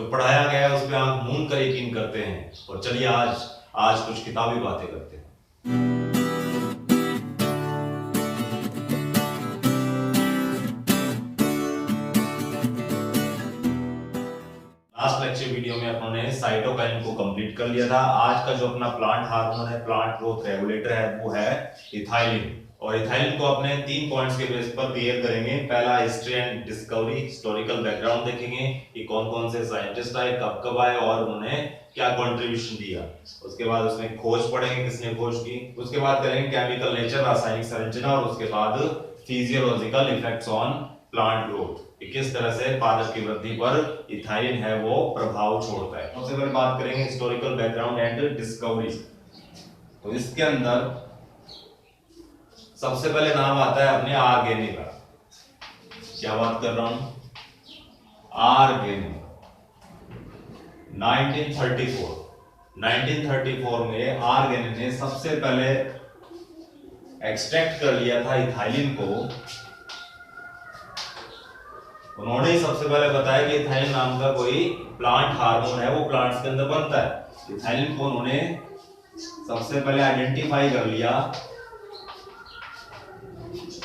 जो पढ़ाया गया है उस पर आंख मूंद कर यकीन करते हैं। और चलिए आज आज कुछ किताबी बातें करते हैं। लास्ट लेक्चर वीडियो में अपने साइटोकाइन को कंप्लीट कर लिया था। आज का जो अपना प्लांट हार्मोन है, प्लांट ग्रोथ रेगुलेटर है, वो है इथाइलिन। और इथाइलिन को अपने 3 पॉइंट्स के बेस पर क्लियर करेंगे। पहला history and discovery, historical background देखेंगे कि कौन कौन से साइंटिस्ट आए, कब कब आए और उन्होंने क्या कंट्रीब्यूशन दिया। उसके बाद उसमें खोज पढ़ेंगे, किसने खोज की। उसके बाद करेंगे केमिकल नेचर, रासायनिक संरचना, और उसके बाद physiological effects on plant growth, किस तरह से पादप की वृद्धि पर इथाइलिन है वो प्रभाव छोड़ता है। सबसे पहले बात करेंगे हिस्टोरिकल बैकग्राउंड एंड डिस्कवरी। तो इसके अंदर सबसे पहले नाम आता है अपने आर्गेनी का। क्या बात कर रहा हूं? आर्गेनी। 1934 में आर्गेनी ने सबसे पहले एक्सट्रैक्ट कर लिया था इथाइलिन को। उन्होंने सबसे पहले बताया कि इथाइलिन नाम का कोई प्लांट हार्मोन है, वो प्लांट्स के अंदर बनता है। इथाइलिन को उन्होंने सबसे पहले आइडेंटिफाई कर लिया।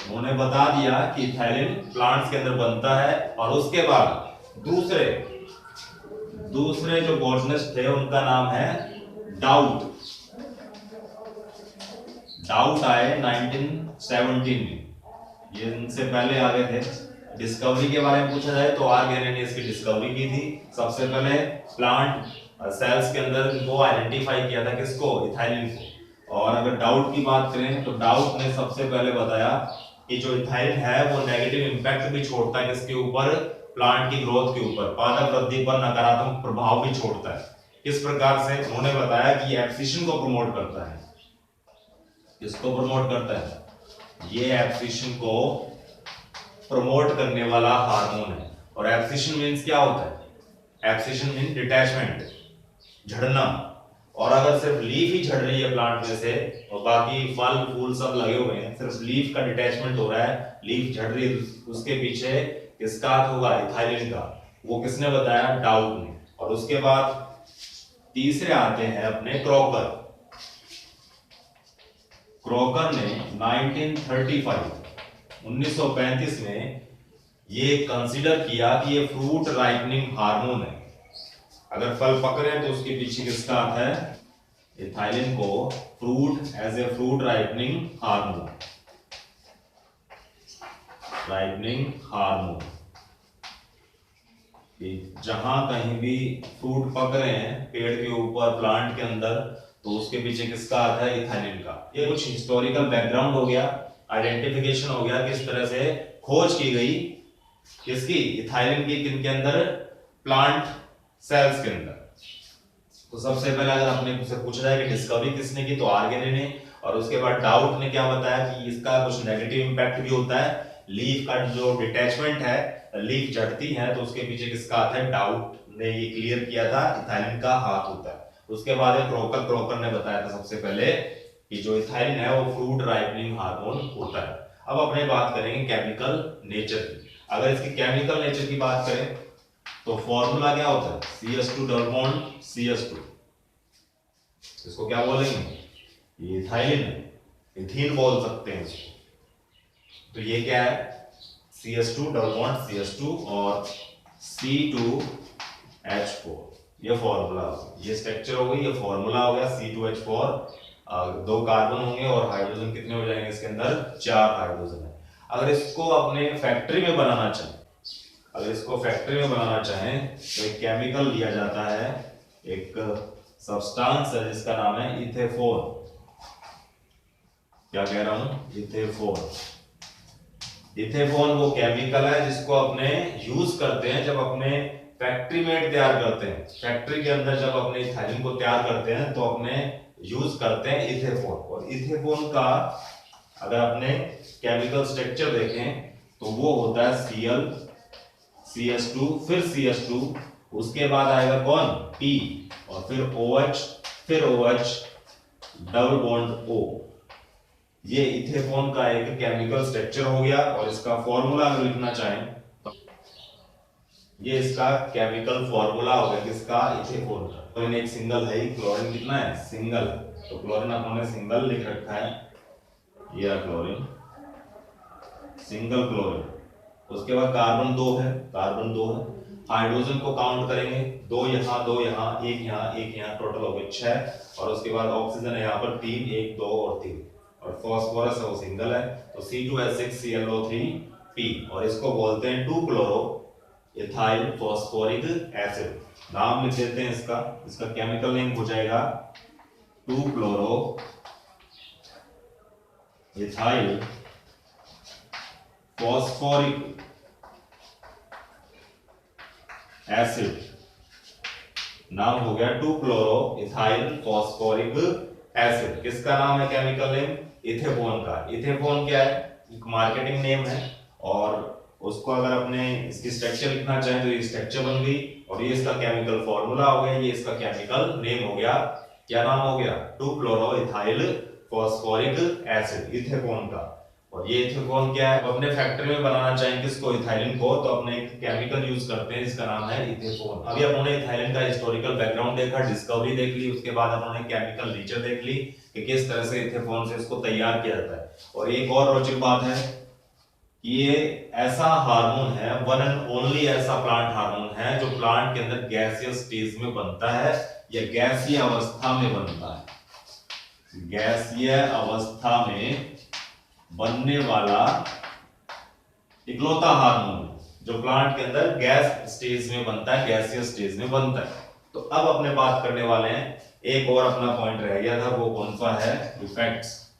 उन्होंने बता दिया कि इथाइलिन प्लांट्स के अंदर बनता है। और उसके बाद दूसरे जो बॉटनिस्ट थे उनका नाम है डाउट। डाउट आए 1917 में, ये इनसे पहले आ गए थे। डिस्कवरी के बारे में पूछा जाए तो आर्गेनी ने इसकी डिस्कवरी की थी। सबसे पहले प्लांट सेल्स के अंदर इनको आइडेंटिफाई किया था, किसको? इथाइलिन को। और अगर डाउट की बात करें तो डाउट ने सबसे पहले बताया कि जो इथाइलिन है वो नेगेटिव इंपैक्ट भी छोड़ता है, किसके ऊपर? प्लांट की ग्रोथ के ऊपर, पादप वृद्धि पर नकारात्मक प्रभाव भी छोड़ता है। किस प्रकार से? उन्होंने बताया कि एब्सिशन को प्रमोट करता है। किसको प्रमोट करता है? ये एब्सिशन को प्रमोट करने वाला हार्मोन है। और एब्सिशन मींस क्या होता है? एब्सिशन मींस डिटैचमेंट, झड़ना। और अगर सिर्फ लीफ ही झड़ रही है प्लांट में से और बाकी फल फूल सब लगे हुए हैं, सिर्फ लीफ का डिटैचमेंट हो रहा है, लीफ झड़ रही है, उसके पीछे किसका हाथ होगा? इथाइलिन का। वो किसने बताया? डाउट ने। और उसके बाद तीसरे आते हैं अपने क्रॉकर। क्रॉकर ने 1935 में ये कंसीडर किया कि ये फ्रूट राइपनिंग हार्मोन है। अगर फल पक रहे हैं तो उसके पीछे किसका हाथ है? इथाइलिन को fruit as a fruit ripening hormone. Ripening hormone, जहां कहीं भी फ्रूट पक रहे हैं पेड़ के ऊपर, प्लांट के अंदर, तो उसके पीछे किसका हाथ है? इथाइलिन का। ये कुछ हिस्टोरिकल बैकग्राउंड हो गया, आइडेंटिफिकेशन हो गया, किस तरह से खोज की गई किसकी? इथाइलिन की। किनके अंदर? प्लांट सेल्स के अंदर। तो सबसे पहले अगर आपने से पूछा जाए कि डिस्कवरी किसने की, तो आर्गेनी ने। और उसके बाद डाउट ने क्या बताया कि इसका कुछ नेगेटिव इंपैक्ट भी होता है, लीफ का जो डिटैचमेंट है, लीफ झड़ती है, तो उसके पीछे किसका हाथ है? डाउट ने ये क्लियर किया था, इथाइलिन का हाथ होता है। उसके बाद क्रॉकर ने बताया था सबसे पहले कि जो इथाइलिन है वो फ्रूट राइपनिंग हार्मोन होता है। अब अपने बात करेंगे केमिकल नेचर की। अगर इसकी केमिकल नेचर की बात करें तो फॉर्मूला क्या होता है? CH2 double bond CH2। इसको क्या बोलेंगे? ये इथाइलिन है, इथीन बोल सकते हैं इसको। तो ये क्या है? CH2 डबल बॉन्ड CH2 और C2H4। ये फॉर्मूला, ये स्ट्रक्चर हो गई, ये फॉर्मूला हो गया। C2H4, 2 कार्बन होंगे और हाइड्रोजन कितने हो जाएंगे इसके अंदर? 4 हाइड्रोजन है। अगर इसको अपने फैक्ट्री में बनाना चाहें, तो एक केमिकल लिया जाता है, एक सब्सटेंस है जिसका नाम है इथेफोन। क्या कह रहा हूं? इथेफोन वो केमिकल है जिसको अपने यूज करते हैं जब अपने फैक्ट्री में तैयार करते हैं। फैक्ट्री के अंदर जब अपने इथाइलिन को तैयार करते हैं तो अपने यूज करते हैं इथेफोन। और इथेफोन का अगर अपने केमिकल स्ट्रक्चर देखें तो वो होता है Cl CH2 फिर CH2, उसके बाद आएगा कौन? P, और फिर OH, फिर OH डबल बॉन्ड O। ये इथेफोन का एक केमिकल स्ट्रक्चर हो गया। और इसका फॉर्मूला अगर लिखना चाहें ये इसका केमिकल फॉर्मूला हो गया किसका, इथेनॉल का। तो एक सिंगल है, क्लोरीन कितना है, सिंगल। तो क्लोरीन अपने सिंगल लिख रखा है, ये क्लोरीन, सिंगल क्लोरीन। उसके बाद कार्बन 2 है, कार्बन 2 है। हाइड्रोजन को काउंट करेंगे, 2 यहाँ 2 यहाँ, एक यहाँ एक यहाँ, टोटल हो गए 6। और उसके बाद ऑक्सीजन है यहाँ पर 3, 1 2 और 3। और फॉस्फोरस है वो सिंगल है, तो C2H6ClO3P। और इसको बोलते हैं 2 क्लोरो इथाइल फॉस्फोरिक एसिड। नाम लिख देते हैं इसका, इसका केमिकल नेम हो जाएगा 2 क्लोरो इथाइल फॉस्फोरिक एसिड। नाम हो गया 2 क्लोरो इथाइल फॉस्फोरिक एसिड। किसका नाम है केमिकल नेम, इथेनॉल का। इथेनॉल क्या है, एक मार्केटिंग नेम है। और उसको अगर अपने इसकी स्ट्रक्चर लिखना चाहें तो ये स्ट्रक्चर बन गई, और ये इसका केमिकल फॉर्मूला हो गया, ये इसका केमिकल नेम हो गया। क्या नाम हो गया, 2 chloro ethyl phosphoric acid, ethanol का। और ये इथेनॉल क्या है, अपने फैक्ट्री में बनाना चाहें किसको, इथाइलिन को, तो अपने एक केमिकल यूज करते हैं जिसका नाम है इथेनॉल। अभी अपने इथाइलिन का हिस्टोरिकल बैकग्राउंड देखा, डिस्कवरी देख ली, उसके बाद अपने केमिकल नेचर देख ली कि किस तरह से इथेनॉल से इसको तैयार किया जाता है। और एक और रोचक बात है, ये ऐसा हार्मोन है, वन एंड ओनली ऐसा प्लांट हार्मोन है जो प्लांट के अंदर गैसियस स्टेज में बनता है या गैसीय अवस्था में बनता है। गैसीय अवस्था में बनने वाला इकलौता हार्मोन जो प्लांट के अंदर गैस स्टेज में बनता है, गैसियस स्टेज में बनता है। तो अब अपने बात करने वाले हैं, एक और अपना पॉइंट रह गया था, वो कौन सा है, इफेक्ट्स।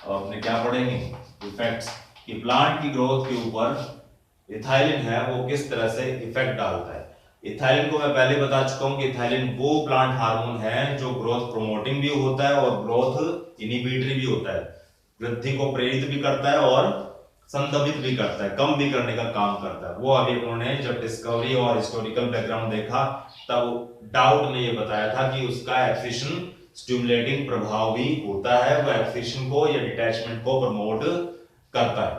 और अपने क्या पढ़ेंगे, इफेक्ट्स, कि प्लांट की ग्रोथ के ऊपर इथाइलिन है वो किस तरह से इफेक्ट डालता है। इथाइलिन को मैं पहले बता चुका हूं कि इथाइलिन वो प्लांट हार्मोन है जो ग्रोथ प्रोमोटिंग भी होता है और ग्रोथ इनहिबिटरी भी होता है। वृद्धि को प्रेरित भी करता है और संदर्भित भी करता है, कम भी करने का काम करता है। वो अभी उन्होंने जब डिस्कवरी और हिस्टोरिकल बैकग्राउंड देखा तब डाउट में ये बताया था कि उसका एक्सिशन स्टिमुलेटिंग प्रभाव भी होता है, वो एक्सिशन को या डिटैचमेंट को प्रमोट करता है।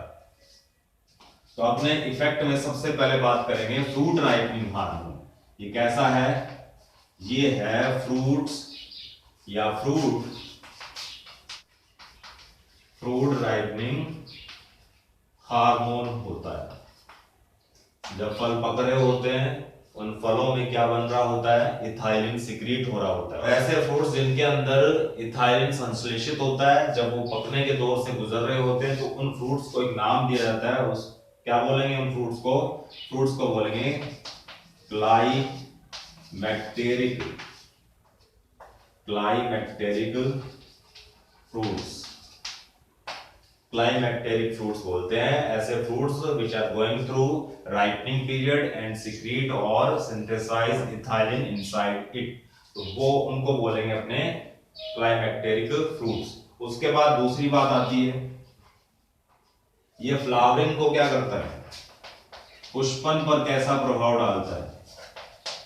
तो अपने इफेक्ट में सबसे पहले बात करेंगे फ्रूट राइपनिंग हार्मोन। ये कैसा है, ये है फ्रूट्स या फ्रूट राइपनिंग हार्मोन होता है। जब फल पक रहे होते हैं उन फलों में क्या बन रहा होता है, इथाइलिन सिक्रीट हो रहा होता है। ऐसे फ्रूट्स जिनके अंदर इथाइलिन संश्लेषित होता है, जब वो पकने के दौर से गुजर रहे होते हैं तो उन फ्रूट्स को एक नाम दिया जाता है। उस क्या बोलेंगे उन फ्रूट्स को बोलेंगे क्लाइमैक्टेरिक फ्रूट्स। क्लाइमैक्टेरिक फ्रूट्स बोलते हैं ऐसे fruits which are going through ripening period and secrete और सिंथेसाइज इथाइलिन इनसाइड इट। तो वो उनको बोलेंगे अपने क्लाइमैक्टेरिक फ्रूट्स। उसके बाद दूसरी बात आती है, ये फ्लावरिंग को क्या करता है, पुष्पन पर कैसा प्रभाव डालता है।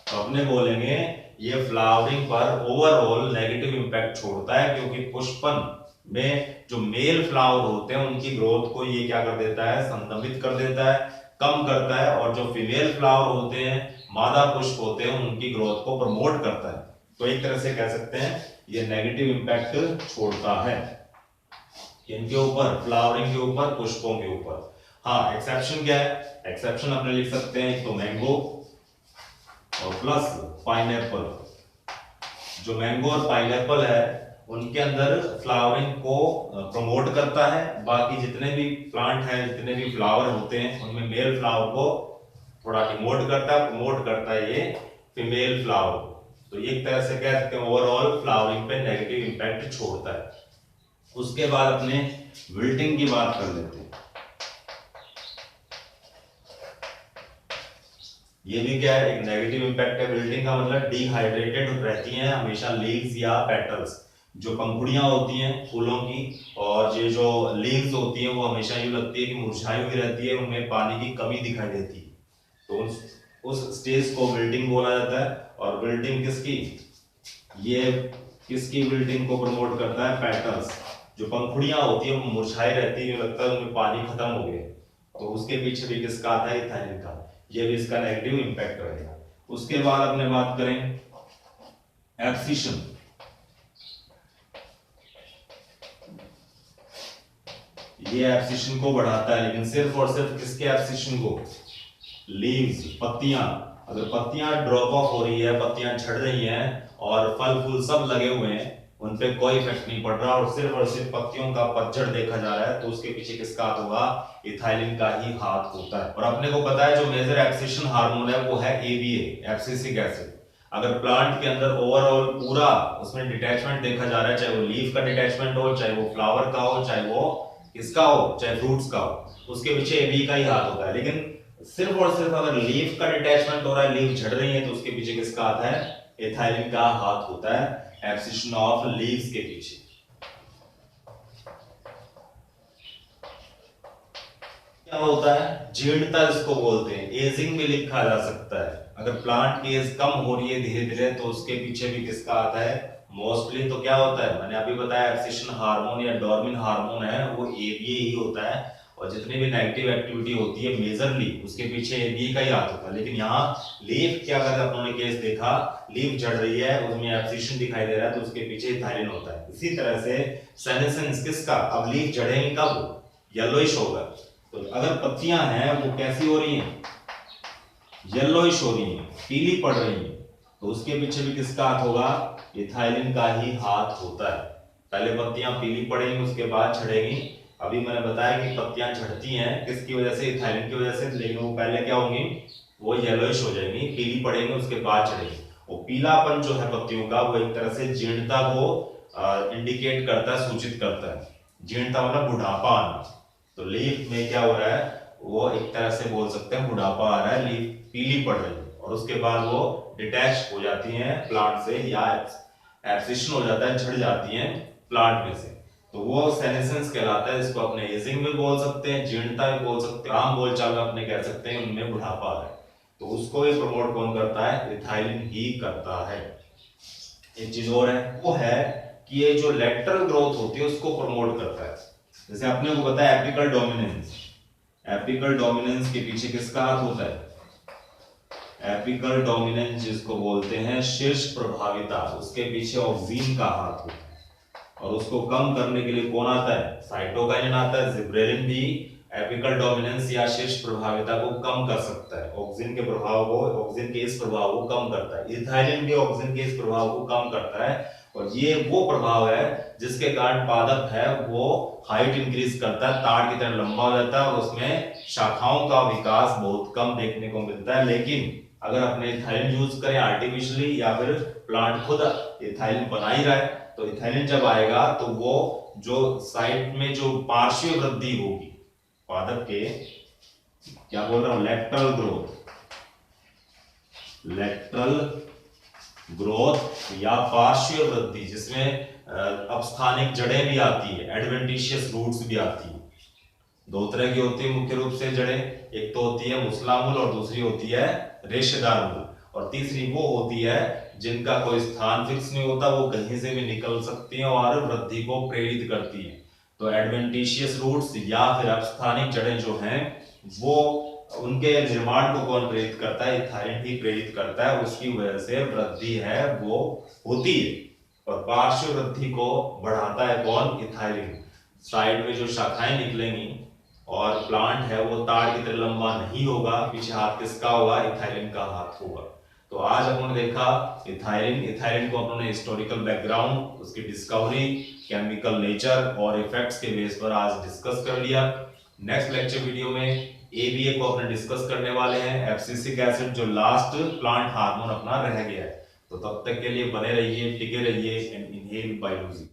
तो अपने बोलेंगे ये फ्लावरिंग पर ओवरऑल नेगेटिव इंपैक्ट छोड़ता है, क्योंकि पुष्पन में जो मेल फ्लावर होते हैं उनकी ग्रोथ को ये क्या कर देता है, संदमित कर देता है, कम करता है। और जो फीमेल फ्लावर होते हैं, मादा पुष्प होते हैं, उनकी ग्रोथ को प्रमोट करता है। तो एक तरह से कह सकते हैं ये नेगेटिव इंपैक्ट छोड़ता है इनके ऊपर, फ्लावरिंग के ऊपर, पुष्पों के ऊपर। हाँ, एक्सेप्शन क्या है, एक्सेप्शन अपने लिख सकते हैं तो मैंगो और प्लस पाइनएप्पल। जो मैंगो और पाइनएप्पल है उनके अंदर फ्लावरिंग को प्रमोट करता है। बाकी जितने भी प्लांट हैं, जितने भी फ्लावर होते हैं, उनमें मेल फ्लावर को थोड़ा डिमोट करता है, प्रमोट करता है ये फीमेल फ्लावर। तो एक तरह से कह सकते हैं ओवरऑल फ्लावरिंग पे नेगेटिव इंपैक्ट छोड़ता है। उसके बाद अपने विल्टिंग की बात कर लेते हैं। ये भी क्या है, एक नेगेटिव इंपैक्ट है। विल्टिंग का मतलब डिहाइड्रेटेड रहती हैं हमेशा लीव्स या पेटल्स। जो पंखुड़ियां होती हैं फूलों की, और ये जो लीव्स होती हैं वो हमेशा यूं लगती है कि मुरझाई हुई रहती है, उनमें पानी की कमी दिखाई देती है। तो उस स्टेज को विल्टिंग बोला जाता है। और विल्टिंग किसकी, ये किसकी विल्टिंग को प्रमोट करता है, पेटल्स। जो पंखुड़ियां होती है वो मुरझाई रहती है, लगता है उनमें पानी खत्म हो गया, तो उसके पीछे भी किसका आता है, इथाइलिन का। ये भी इसका नेगेटिव इंपैक्ट रहेगा। उसके बाद अपने बात करें एब्सिशन। ये एब्सिशन को बढ़ाता है, लेकिन सिर्फ और सिर्फ किसके एब्सिशन को? लीव्स, पत्तियां। अगर पत्तियां ड्रॉप ऑफ हो रही है, पत्तियां झड़ रही हैं और फल फूल सब लगे हुए हैं, उन पे कोई इफेक्ट नहीं पड़ रहा और सिर्फ पत्तियों का पतझड़ देखा जा रहा है, तो उसके पीछे किसका हाथ होगा? इथाइलिन का ही हाथ होता है। और अपने को पता है जो मेजर एब्सिशन हार्मोन है वो है ABA, एब्सिसिक एसिड। अगर प्लांट के अंदर ओवरऑल पूरा उसमें डिटैचमेंट देखा जा रहा है, चाहे वो लीफ का डिटैचमेंट हो, चाहे वो फ्लावर का हो, चाहे वो किसका हो, चाहे फ्रूट्स का हो, उसके पीछे ABA का ही हाथ होता है। लेकिन सिर्फ और सिर्फ अगर लीफ का डिटैचमेंट हो रहा है, लीफ झड़ रही है, तो उसके पीछे किसका हाथ है? इथाइलिन का हाथ होता है एब्सिशन ऑफ लीव्स के पीछे। क्या होता है? जीर्णता इसको बोलते हैं, एजिंग भी लिखा जा सकता है। अगर प्लांट की एज कम हो रही है धीरे धीरे, तो उसके पीछे भी किसका आता है? मोस्टली तो क्या होता है, मैंने अभी बताया, एब्सिशन हार्मोन या डोर्मिन हार्मोन है वो ABA ही होता है। और जितनी भी नेगेटिव एक्टिविटी होती है मेजरली उसके पीछे ABA का ही हाथ होता है। लेकिन यहाँ लीफ क्या कर रहा है, केस देखा, लीफ झड़ रही है, उसमें एब्सिशन दिखाई दे रहा है, तो उसके पीछे इथाइलिन होता है। इसी तरह से सेनेसेंस किसका? अब लीफ झड़ेंगे कब? येलोइश होगा। तो अगर पत्तियां हैं वो कैसी हो रही हैं? येलोइश हो रही हैं, पीली पड़ रही हैं, तो उसके पीछे भी किसका हाथ होगा? इथाइलिन का ही हाथ होता है। पहले पत्तियां पीली पड़ेंगी, उसके बाद झड़ेंगी। अभी मैंने बताया कि पत्तियां झड़ती हैं किसकी वजह से? इथाइलिन की वजह से। लेकिन वो पहले क्या होंगी? वो येलोइश हो जाएंगी, पीली पड़ेंगी, उसके बाद झड़ेंगी। वो पीलापन जो है पत्तियों का, वो एक तरह से जीर्णता को इंडिकेट करता है, सूचित करता है। जीर्णता मतलब बुढ़ापा आना। तो लीफ में क्या हो रहा है, वो एक तरह से बोल सकते हैं बुढ़ापा आ रहा है, लीफ पीली पड़ रही है, और उसके बाद वो डिटैच हो जाती हैं प्लांट से, या एब्सिशन हो जाता है, झड़ जाती हैं प्लांट में से। तो वो सेनेसेंस कहलाता है। इसको अपने एजिंग भी बोल सकते हैं, जीर्णता भी बोल सकते हैं, आम बोलचाल में अपने कह सकते हैं उनमें बुढ़ापा है। तो उसको भी प्रमोट कौन करता है? इथाइलिन ही करता है। एक चीज और है, वो है कि ये जो लेटरल ग्रोथ होती है उसको प्रमोट करता है। जैसे आपने को पता है एपिकल डोमिनेंस, एपिकल डोमिनेंस के पीछे किसका हाथ होता है? एपिकल डोमिनेंस जिसको बोलते हैं शीर्ष प्रभाविता, उसके पीछे ऑक्सीन का हाथ होता है। और उसको कम करने के लिए कौन आता है? साइटोकाइनिन आता है। जिब्रेलिन भी एपिकल डोमिनेंस या शीर्ष प्रभाविता को कम कर सकता है, ऑक्सीन के प्रभाव को, ऑक्सीन के इस प्रभाव को कम करता है। इथाइलिन भी ऑक्सीन के इस प्रभाव को कम करता है, और ये वो प्रभाव है जिसके कारण पादप है वो हाइट इंक्रीज करता है, ताड़ की तरह लंबा हो जाता है, और उसमें शाखाओं का विकास बहुत कम देखने को मिलता है। लेकिन अगर अपने इथाइलिन यूज करें आर्टिफिशियली, या फिर प्लांट खुद इथाइलिन बना ही रहा है, तो इथाइलिन जब आएगा तो वो जो साइड में जो पार्श्व वृद्धि होगी पादप के, क्या बोल रहा हूं, लेटरल ग्रोथ, लेटरल ग्रोथ या पार्श्व वृद्धि, जिसमें अपस्थानिक जड़ें भी आती है, एडवेंटिशियस रूट्स भी आती है। दो तरह की होती है मुख्य रूप से जड़ें, एक तो होती है मुसलामूल और दूसरी होती है रेशेदार मूल, और तीसरी वो होती है जिनका कोई स्थान फिक्स नहीं होता, वो कहीं से भी निकल सकती हैं और वृद्धि को प्रेरित करती हैं। तो एडवेंटिशियस रूट्स या फिर अपस्थानिक जड़ें जो हैं, वो उनके निर्माण को कौन प्रेरित करता है? इथाइलिन ही प्रेरित करता है। उसकी वजह से वृद्धि है वो होती है, और पार्श्व वृद्धि को बढ़ाता है कौन? इथाइलिन। साइड में जो शाखाएं निकलेंगी और प्लांट है वो ताड़ की तरह लंबा नहीं होगा, पीछे हाथ किसका होगा? इथाइलिन का हाथ होगा। तो आज अपन ने देखा इथाइलिन को अपने हिस्टोरिकल बैकग्राउंड, उसकी डिस्कवरी, केमिकल नेचर और इफेक्ट्स के बेस पर आज डिस्कस कर लिया। नेक्स्ट लेक्चर वीडियो में ABA को अपने डिस्कस करने वाले हैं, एब्सिसिक एसिड जो लास्ट प्लांट हार्मोन अपना रह गया है। तो तब तक के लिए बने रहिए, टिके रहिए एंड इनहेल बायोलॉजी।